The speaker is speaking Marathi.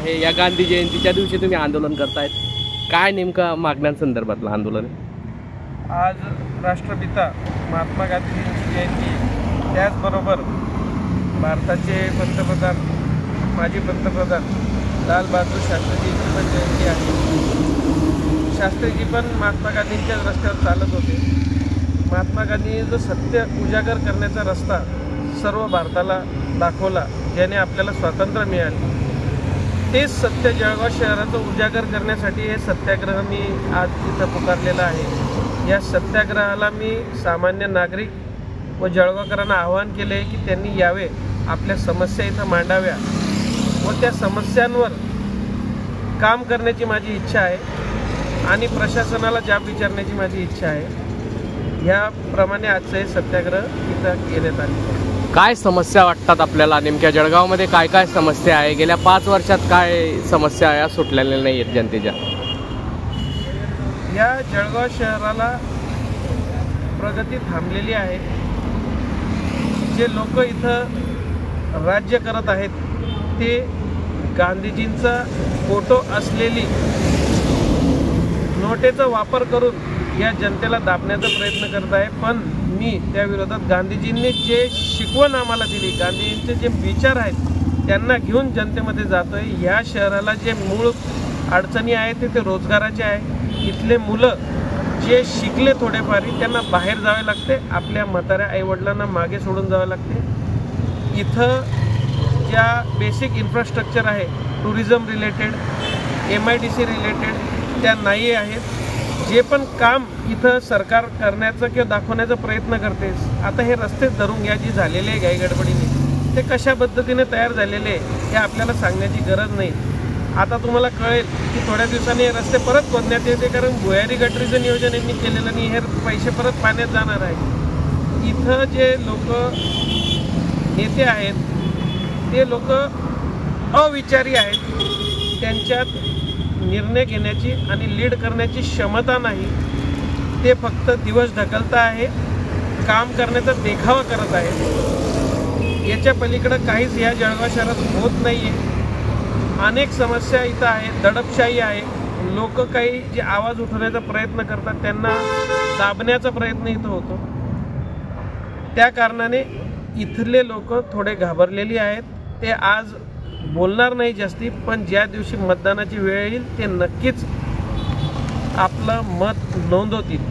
आहे। या गांधी जयंतीच्या दिवशी तुम्ही आंदोलन करतायत, काय नेमका मागण्यांसंदर्भातलं आंदोलन? आज राष्ट्रपिता महात्मा गांधींची जयंती, त्याचबरोबर भारताचे पंतप्रधान माजी पंतप्रधान लाल बहादूर शास्त्रीजींची पण जयंती आहे। शास्त्रीजी पण महात्मा गांधींच्याच रस्त्यावर चालत होते। महात्मा गांधींनी जो सत्य उजागर करण्याचा रस्ता सर्व भारताला दाखवला, ज्याने आपल्याला स्वातंत्र्य मिळाले, तेच सत्य जळगाव शहराचं उजागर करण्यासाठी हे सत्याग्रह मी आज इथं पुकारलेला आहे। या सत्याग्रहाला मी सामान्य नागरिक व जळगावकरांना आवाहन केले की त्यांनी यावे, आपल्या समस्या इथं मांडाव्या व त्या समस्यांवर काम करण्याची माझी इच्छा आहे आणि प्रशासनाला जाब विचारण्याची माझी इच्छा आहे। याप्रमाणे आजचं हे सत्याग्रह इथं घेण्यात आले। काय समस्या वाटतात आपल्याला नेमक्या जळगावमध्ये? काय काय समस्या आहे? गेल्या 5 वर्षात काय समस्या या सुटलेल्या नाही आहेत जनतेच्या? या जळगाव शहराला प्रगती थांबलेली आहे। जे लोक इथं राज्य करत आहेत ते गांधीजींचा फोटो असलेली नोटेचा वापर करून या जनतेला दाबण्याचा प्रयत्न करत आहे। पण मी त्या विरोधात गांधीजींनी जे शिकवण आम्हाला दिली, गांधीजींचे जे विचार आहेत त्यांना घेऊन जनतेमध्ये जातोय। या शहराला जे मूळ अडचणी आहेत ते रोजगाराचे आहे। इथले मुलं जे शिकले थोडेफारी त्यांना बाहेर जावे लागते, आपल्या म्हाताऱ्या आईवडिलांना मागे सोडून जावे लागते। इथं ज्या बेसिक इन्फ्रास्ट्रक्चर आहे, टुरिझम रिलेटेड, MIDC रिलेटेड, त्या नाही आहेत। जे पण काम इथं सरकार करण्याचं किंवा दाखवण्याचा प्रयत्न करते, आता हे रस्तेच धरून घ्या जी झालेले आहे घाईगडबडीने, ते कशा पद्धतीने तयार झालेले हे आपल्याला सांगण्याची गरज नाही। आता तुम्हाला कळेल की थोड्या दिवसांनी हे रस्ते परत खोदण्यात येते, कारण भुयारी गटरीचं नियोजन यांनी केलेलं नाही, हे पैसे परत पाण्यात जाणार आहे। इथं जे लोक नेते आहेत ते लोक अविचारी आहेत, त्यांच्यात निर्णय घेण्याची आणि लीड करण्याची क्षमता नाही। ते फक्त दिवस ढकलता आहे, काम करण्याचा देखावा करत आहे। याच्या पलीकडं काहीच या जळगाव शहरात होत नाही आहे। अनेक समस्या इथं आहेत, दडपशाही आहे। लोक काही जे आवाज उठवण्याचा प्रयत्न करतात त्यांना दाबण्याचा प्रयत्न इथं होतो। त्या कारणाने इथले लोक थोडे घाबरलेली आहेत। ते आज बोलणार नाही जास्ती, पण ज्या दिवशी मतदानाची वेळ येईल ते नक्कीच आपलं मत नोंदवतील।